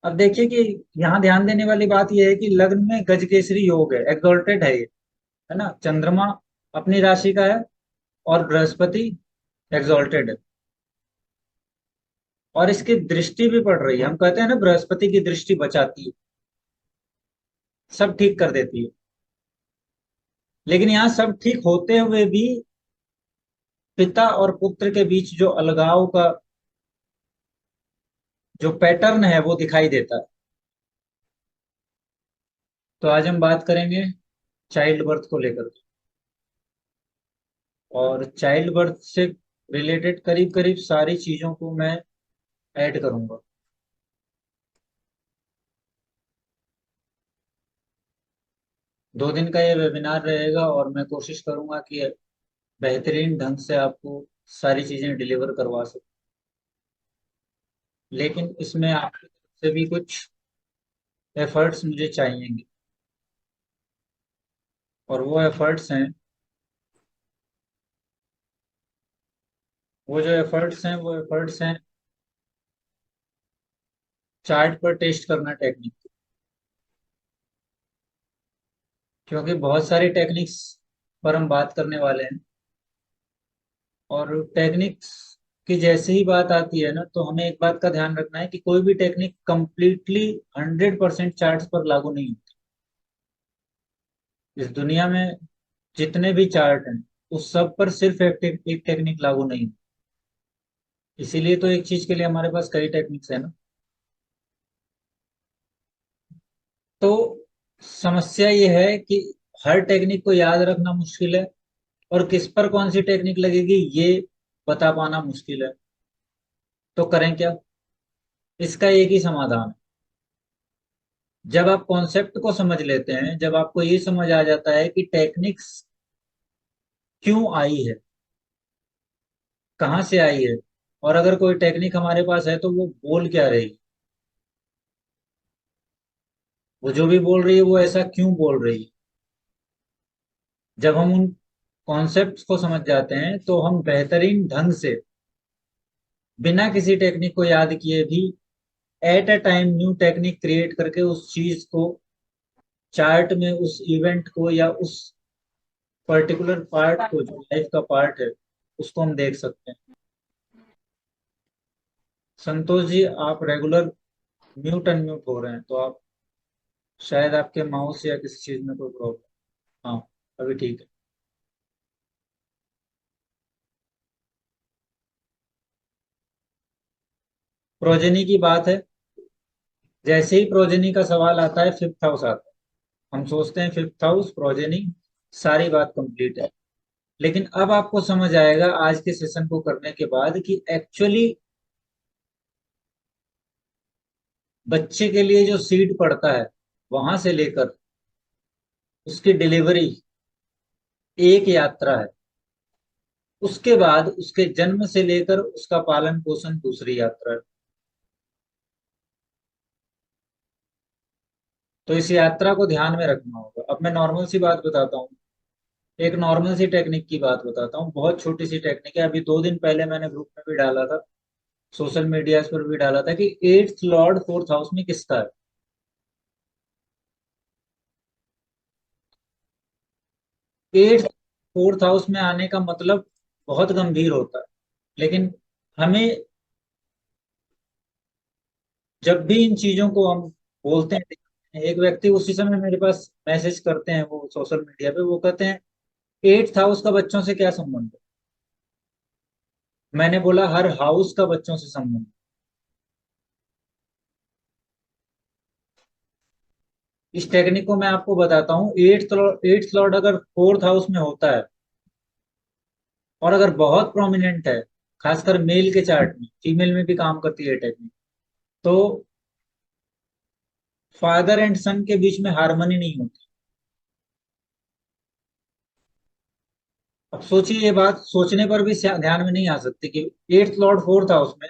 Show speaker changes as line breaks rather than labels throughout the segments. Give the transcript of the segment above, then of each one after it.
अब देखिए कि यहाँ ध्यान देने वाली बात यह है कि लग्न में गजकेसरी योग है, एक्सोल्टेड है ये, है ना। चंद्रमा अपनी राशि का है और बृहस्पति एक्सोल्टेड है, और इसकी दृष्टि भी पड़ रही है। हम कहते हैं ना, बृहस्पति की दृष्टि बचाती है, सब ठीक कर देती है। लेकिन यहाँ सब ठीक होते हुए भी पिता और पुत्र के बीच जो अलगाव का जो पैटर्न है वो दिखाई देता है। तो आज हम बात करेंगे चाइल्ड बर्थ को लेकर के, और चाइल्ड बर्थ से रिलेटेड करीब करीब सारी चीजों को मैं ऐड करूंगा। 2 दिन का ये वेबिनार रहेगा, और मैं कोशिश करूंगा कि बेहतरीन ढंग से आपको सारी चीजें डिलीवर करवा सकूं। लेकिन इसमें आपकी तरफ से भी कुछ एफर्ट्स मुझे चाहिएंगे, और वो एफर्ट्स हैं चार्ट पर टेस्ट करना टेक्निक, क्योंकि बहुत सारी टेक्निक्स पर हम बात करने वाले हैं। और टेक्निक्स की जैसे ही बात आती है ना, तो हमें एक बात का ध्यान रखना है कि कोई भी टेक्निक कंप्लीटली 100% चार्ट्स पर लागू नहीं होती। इस दुनिया में जितने भी चार्ट हैं, उस सब पर सिर्फ एक टेक्निक लागू नहीं होती। इसीलिए तो एक चीज के लिए हमारे पास कई टेक्निक्स है ना। तो समस्या ये है कि हर टेक्निक को याद रखना मुश्किल है, और किस पर कौन सी टेक्निक लगेगी ये बता पाना मुश्किल है। तो करें क्या? इसका एक ही समाधान है। जब आप कॉन्सेप्ट को समझ लेते हैं, जब आपको ये समझ आ जाता है कि टेक्निक्स क्यों आई है, कहाँ से आई है, और अगर कोई टेक्निक हमारे पास है तो वो बोल क्या रही है, वो जो भी बोल रही है वो ऐसा क्यों बोल रही है, जब हम उन कॉन्सेप्ट्स को समझ जाते हैं तो हम बेहतरीन ढंग से बिना किसी टेक्निक को याद किए भी at a time new technique create करके उस चीज को, चार्ट में उस इवेंट को या उस पर्टिकुलर पार्ट को जो लाइफ का पार्ट है, उसको हम देख सकते हैं। संतोष जी, आप रेगुलर म्यूट अनम्यूट हो रहे हैं, तो आप शायद आपके माउस या किसी चीज में कोई प्रॉब्लम। हाँ, अभी ठीक है। प्रोजेनी की बात है। जैसे ही प्रोजेनी का सवाल आता है, फिफ्थ हाउस आता है, हम सोचते हैं फिफ्थ हाउस प्रोजेनी, सारी बात कंप्लीट है। लेकिन अब आपको समझ आएगा आज के सेशन को करने के बाद कि एक्चुअली बच्चे के लिए जो सीड पड़ता है, वहां से लेकर उसकी डिलीवरी एक यात्रा है। उसके बाद उसके जन्म से लेकर उसका पालन पोषण दूसरी यात्रा है। तो इस यात्रा को ध्यान में रखना होगा। अब मैं नॉर्मल सी बात बताता हूँ, एक नॉर्मल सी टेक्निक की बात बताता हूँ, बहुत छोटी सी टेक्निक है। अभी 2 दिन पहले मैंने ग्रुप में भी डाला था, सोशल मीडिया पर भी डाला था, कि एट्थ लॉर्ड फोर्थ हाउस में किसका है। एट्थ फोर्थ हाउस में आने का मतलब बहुत गंभीर होता है। लेकिन हमें, जब भी इन चीजों को हम बोलते हैं, एक व्यक्ति उसी समय मेरे पास मैसेज करते हैं, वो सोशल मीडिया पे, वो कहते हैं एट्थ हाउस का बच्चों से क्या संबंध है। मैंने बोला हर हाउस का बच्चों से संबंध। इस टेक्निक को मैं आपको बताता हूँ। एट्थ लॉर्ड अगर फोर्थ हाउस में होता है, और अगर बहुत प्रोमिनेंट है, खासकर मेल के चार्ट में, फीमेल में भी काम करती है टेक्निक, तो फादर एंड सन के बीच में हार्मनी नहीं होती। अब सोचिए, ये बात सोचने पर भी ध्यान में नहीं आ सकती कि एट्थ लॉर्ड फोर्थ हाउस में,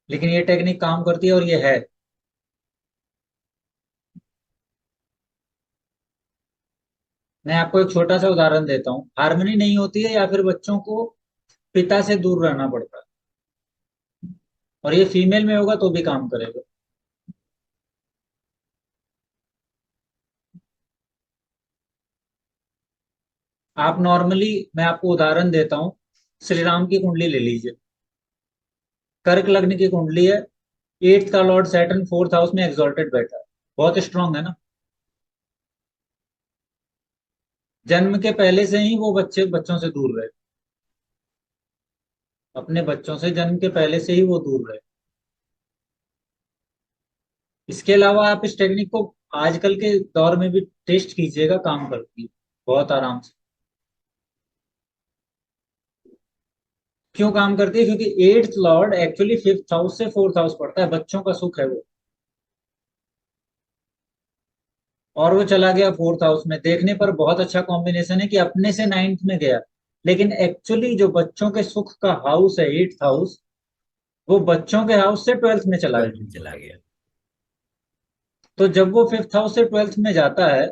लेकिन ये टेक्निक काम करती है, और ये है। मैं आपको एक छोटा सा उदाहरण देता हूँ। हार्मनी नहीं होती है, या फिर बच्चों को पिता से दूर रहना पड़ता है। और ये फीमेल में होगा तो भी काम करेगा। आप नॉर्मली, मैं आपको उदाहरण देता हूँ, श्री राम की कुंडली ले लीजिए। कर्क लग्न की कुंडली है, एट्थ का लॉर्ड सैटर्न फोर्थ हाउस में एग्जॉल्टेड बैठा है, बहुत स्ट्रांग है ना। जन्म के पहले से ही वो बच्चों से दूर रहे, अपने बच्चों से जन्म के पहले से ही वो दूर रहे। इसके अलावा आप इस टेक्निक को आजकल के दौर में भी टेस्ट कीजिएगा, काम करती है बहुत आराम से। क्यों काम करती है? क्योंकि eighth Lord actually fifth house से फोर्थ हाउस पड़ता है, बच्चों का सुख है वो। और वो चला गया फोर्थ हाउस में, देखने पर बहुत अच्छा कॉम्बिनेशन है कि अपने से नाइन्थ में गया, लेकिन एक्चुअली जो बच्चों के सुख का हाउस है एट्थ हाउस, वो बच्चों के हाउस से ट्वेल्थ में चला
ट्वेल्थ
गया।
में चला गया।
तो जब वो फिफ्थ हाउस से ट्वेल्थ में जाता है,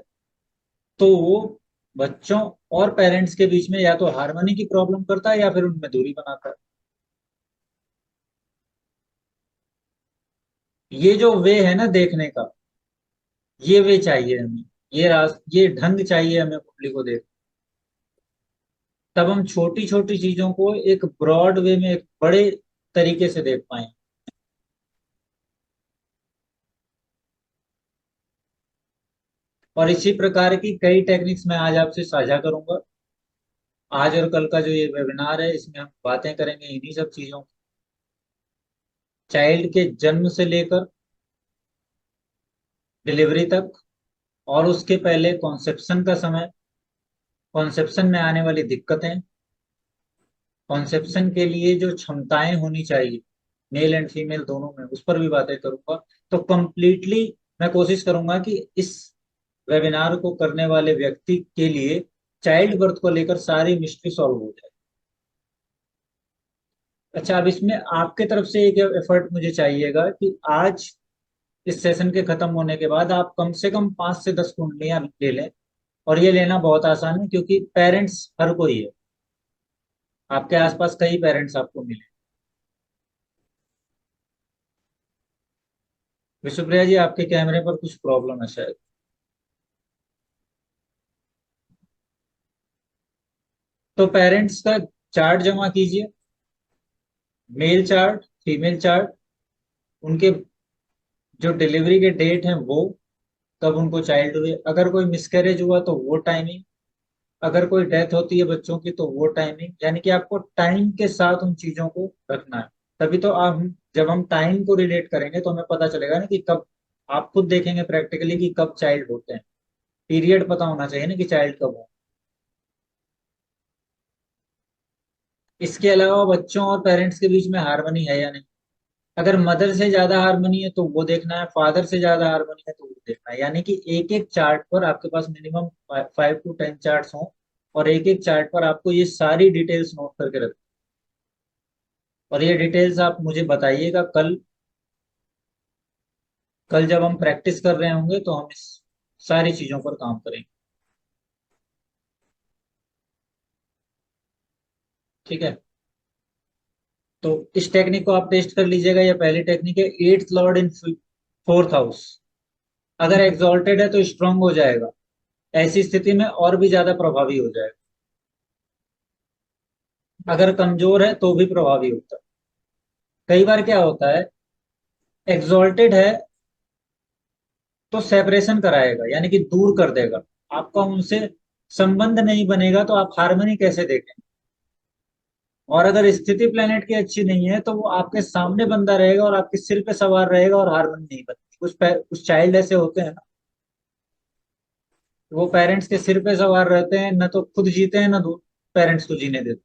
तो वो बच्चों और पेरेंट्स के बीच में या तो हार्मनी की प्रॉब्लम करता है या फिर उनमें दूरी बनाता है। ये जो वे है ना देखने का, ये वे चाहिए हमें, ये ढंग चाहिए हमें कुंडली को देख। तब हम छोटी छोटी चीजों को एक ब्रॉड वे में, एक बड़े तरीके से देख पाए। और इसी प्रकार की कई टेक्निक्स मैं आज आपसे साझा करूंगा। आज और कल का जो ये वेबिनार है, इसमें हम बातें करेंगे इन्हीं सब चीजों, चाइल्ड के जन्म से लेकर डिलीवरी तक, और उसके पहले कॉन्सेप्शन का समय, कॉन्सेप्शन में आने वाली दिक्कतें, कॉन्सेप्शन के लिए जो क्षमताएं होनी चाहिए मेल एंड फीमेल दोनों में, उस पर भी बातें करूंगा। तो कंप्लीटली मैं कोशिश करूंगा कि इस वेबिनार को करने वाले व्यक्ति के लिए चाइल्ड बर्थ को लेकर सारी मिस्ट्री सॉल्व हो जाए। अच्छा, अब इसमें आपके तरफ से एक एफर्ट मुझे चाहिएगा कि आज इस सेशन के खत्म होने के बाद आप कम से कम 5 से 10 कुंडलियां ले लें। और ये लेना बहुत आसान है, क्योंकि पेरेंट्स हर कोई है, आपके आसपास कई पेरेंट्स आपको मिले। विशुप्रिया जी, आपके कैमरे पर कुछ प्रॉब्लम है शायद। तो पेरेंट्स का चार्ट जमा कीजिए, मेल चार्ट, फीमेल चार्ट, उनके जो डिलीवरी के डेट हैं वो, कब उनको चाइल्ड हुए, अगर कोई मिसकैरेज हुआ तो वो टाइमिंग, अगर कोई डेथ होती है बच्चों की तो वो टाइमिंग, यानी कि आपको टाइम के साथ उन चीजों को रखना है। तभी तो आप, जब हम टाइम को रिलेट करेंगे तो हमें पता चलेगा ना कि कब, आप खुद देखेंगे प्रैक्टिकली कि कब चाइल्ड होते हैं। पीरियड पता होना चाहिए ना कि चाइल्ड कब हो। इसके अलावा बच्चों और पेरेंट्स के बीच में हार्मनी है या नहीं। अगर मदर से ज्यादा हार्मनी है तो वो देखना है, फादर से ज्यादा हार्मनी है तो वो देखना है। यानी कि एक एक चार्ट पर आपके पास मिनिमम 5 to 10 चार्ट्स हों, और एक एक चार्ट पर आपको ये सारी डिटेल्स नोट करके रख। और ये डिटेल्स आप मुझे बताइएगा कल। कल जब हम प्रैक्टिस कर रहे होंगे तो हम इस सारी चीजों पर काम करेंगे। ठीक है। तो इस टेक्निक को आप टेस्ट कर लीजिएगा। ये पहली टेक्निक है, eighth Lord in fourth house. अगर एग्जॉल्टेड है तो स्ट्रांग हो जाएगा, ऐसी स्थिति में और भी ज्यादा प्रभावी हो जाएगा। अगर कमजोर है तो भी प्रभावी होता है। कई बार क्या होता है, एग्जॉल्टेड है तो सेपरेशन कराएगा, यानी कि दूर कर देगा, आपका उनसे संबंध नहीं बनेगा, तो आप हार्मनी कैसे देखें। और अगर स्थिति प्लेनेट की अच्छी नहीं है तो वो आपके सामने बंदा रहेगा और आपके सिर पे सवार रहेगा और हार्मनी नहीं बनती। कुछ चाइल्ड ऐसे होते हैं ना, वो पेरेंट्स के सिर पे सवार रहते हैं, न तो खुद जीते हैं, न पेरेंट्स को जीने देते।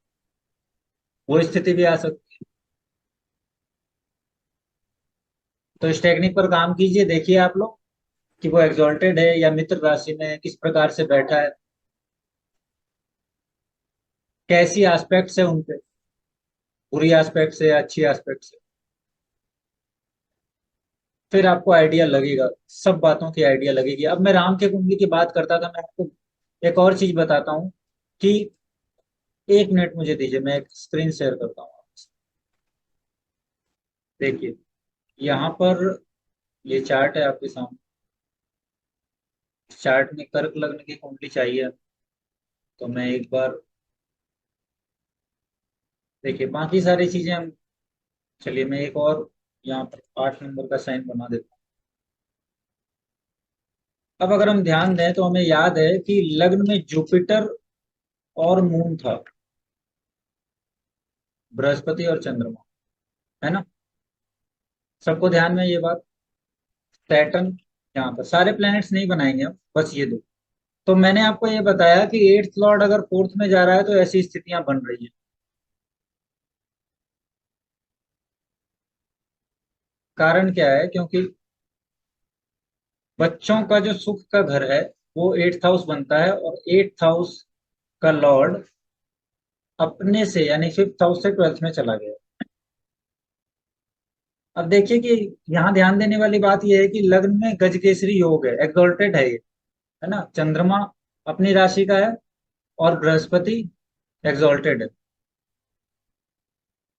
वो स्थिति भी आ सकती है। तो इस टेक्निक पर काम कीजिए, देखिए आप लोग कि वो एग्जॉल्टेड है या मित्र राशि में है, किस प्रकार से बैठा है, कैसी एस्पेक्ट्स है उनपे, बुरी एस्पेक्ट से या अच्छी एस्पेक्ट से। फिर आपको आइडिया लगेगा, सब बातों की आइडिया लगेगी। अब मैं राम के कुंडली की बात करता था, मैं आपको एक और चीज बताता हूँ कि, 1 मिनट मुझे दीजिए, मैं एक स्क्रीन शेयर करता हूँ। देखिए, यहाँ पर ये चार्ट है आपके सामने। चार्ट में कर्क लग्न की कुंडली चाहिए, तो मैं एक बार, देखिए बाकी सारी चीजें हम, चलिए मैं एक और यहाँ पर 8 नंबर का साइन बना देता हूँ। अब अगर हम ध्यान दें तो हमें याद है कि लग्न में जुपिटर और मून था, बृहस्पति और चंद्रमा, है ना। सबको ध्यान में ये बात। सैटर्न, यहाँ पर सारे प्लैनेट्स नहीं बनाएंगे हम, बस ये दो। तो मैंने आपको ये बताया कि एट्थ लॉर्ड अगर फोर्थ में जा रहा है तो ऐसी स्थितियां बन रही है। कारण क्या है? क्योंकि बच्चों का जो सुख का घर है वो एट्थ हाउस बनता है, और एट्थ हाउस का लॉर्ड अपने से यानी फिफ्थ हाउस से ट्वेल्थ में चला गया। अब देखिए कि यहाँ ध्यान देने वाली बात यह है कि लग्न में गजकेसरी योग है, एक्सॉल्टेड है ये, है ना। चंद्रमा अपनी राशि का है और बृहस्पति एक्सॉल्टेड है,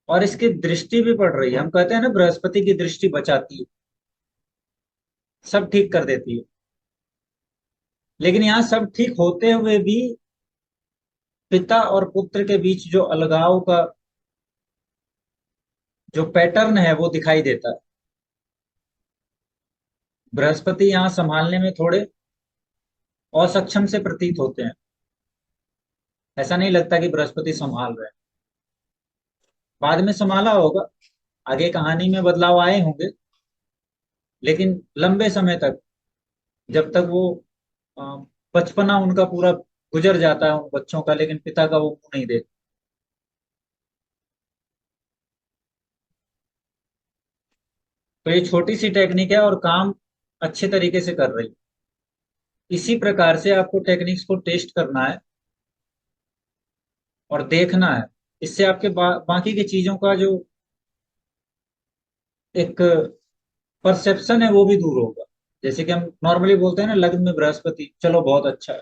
और इसकी दृष्टि भी पड़ रही है। हम कहते हैं ना, बृहस्पति की दृष्टि बचाती है, सब ठीक कर देती है। लेकिन यहाँ सब ठीक होते हुए भी पिता और पुत्र के बीच जो अलगाव का जो पैटर्न है वो दिखाई देता है। बृहस्पति यहाँ संभालने में थोड़े असक्षम से प्रतीत होते हैं। ऐसा नहीं लगता कि बृहस्पति संभाल रहे हैं। बाद में संभाला होगा, आगे कहानी में बदलाव आए होंगे, लेकिन लंबे समय तक, जब तक वो अ, बचपना उनका पूरा गुजर जाता है उन बच्चों का, लेकिन पिता का वो मुंह नहीं देखते। तो ये छोटी सी टेक्निक है और काम अच्छे तरीके से कर रही है। इसी प्रकार से आपको टेक्निक्स को टेस्ट करना है और देखना है। इससे आपके बाकी की चीजों का जो एक परसेप्शन है वो भी दूर होगा। जैसे कि हम नॉर्मली बोलते हैं ना, लग्न में बृहस्पति, चलो बहुत अच्छा है।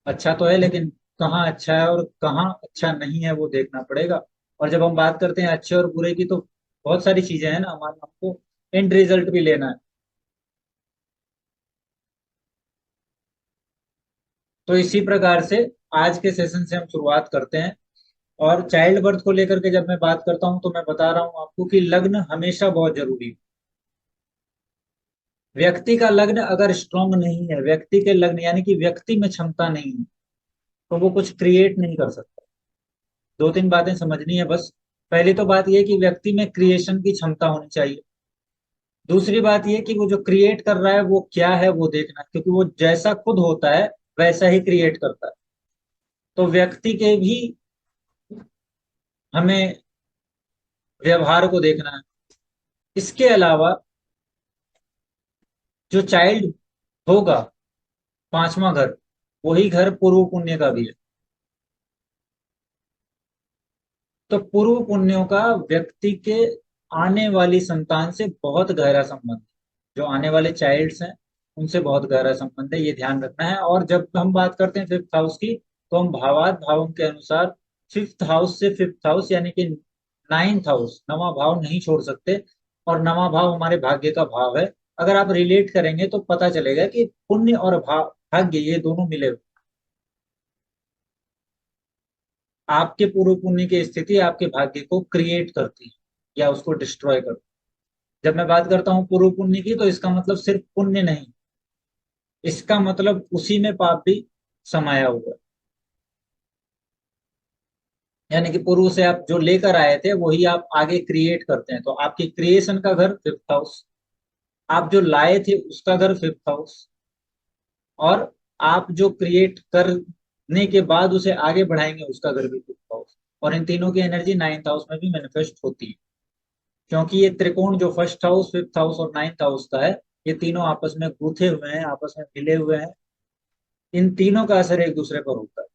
अच्छा तो है, लेकिन कहाँ अच्छा है और कहाँ अच्छा नहीं है वो देखना पड़ेगा। और जब हम बात करते हैं अच्छे और बुरे की, तो बहुत सारी चीजें हैं ना, हमारे हमको एंड रिजल्ट भी लेना है। तो इसी प्रकार से आज के सेशन से हम शुरुआत करते हैं। और चाइल्ड बर्थ को लेकर के जब मैं बात करता हूं तो मैं बता रहा हूं आपको कि लग्न हमेशा बहुत जरूरी है। व्यक्ति का लग्न अगर स्ट्रांग नहीं है, व्यक्ति के लग्न यानी कि व्यक्ति में क्षमता नहीं है, तो वो कुछ क्रिएट नहीं कर सकता। दो तीन बातें समझनी है बस। पहली तो बात यह कि व्यक्ति में क्रिएशन की क्षमता होनी चाहिए। दूसरी बात यह कि वो जो क्रिएट कर रहा है वो क्या है वो देखना है, क्योंकि वो जैसा खुद होता है वैसा ही क्रिएट करता है। तो व्यक्ति के भी हमें व्यवहार को देखना है। इसके अलावा जो चाइल्ड होगा, पांचवा घर, वही घर पूर्व पुण्य का भी है। तो पूर्व पुण्यों का व्यक्ति के आने वाली संतान से बहुत गहरा संबंध है। जो आने वाले चाइल्ड्स हैं उनसे बहुत गहरा संबंध है, ये ध्यान रखना है। और जब हम बात करते हैं फिफ्थ हाउस की, तो हम भावात भावों के अनुसार फिफ्थ हाउस से फिफ्थ हाउस यानी कि नाइन्थ हाउस, नवा भाव नहीं छोड़ सकते। और नवा भाव हमारे भाग्य का भाव है। अगर आप रिलेट करेंगे तो पता चलेगा कि पुण्य और भाग्य ये दोनों मिले हुए। आपके पूर्व पुण्य की स्थिति आपके भाग्य को क्रिएट करती है या उसको डिस्ट्रॉय करती है। जब मैं बात करता हूं पूर्व पुण्य की, तो इसका मतलब सिर्फ पुण्य नहीं, इसका मतलब उसी में पाप भी समाया हुआ है। यानी कि पूर्व से आप जो लेकर आए थे वही आप आगे क्रिएट करते हैं। तो आपकी क्रिएशन का घर फिफ्थ हाउस, आप जो लाए थे उसका घर फिफ्थ हाउस, और आप जो क्रिएट करने के बाद उसे आगे बढ़ाएंगे उसका घर भी फिफ्थ हाउस। और इन तीनों की एनर्जी नाइन्थ हाउस में भी मैनिफेस्ट होती है। क्योंकि ये त्रिकोण जो फर्स्ट हाउस, फिफ्थ हाउस और नाइन्थ हाउस का है, ये तीनों आपस में गूंथे हुए हैं, आपस में मिले हुए हैं। इन तीनों का असर एक दूसरे पर होता है।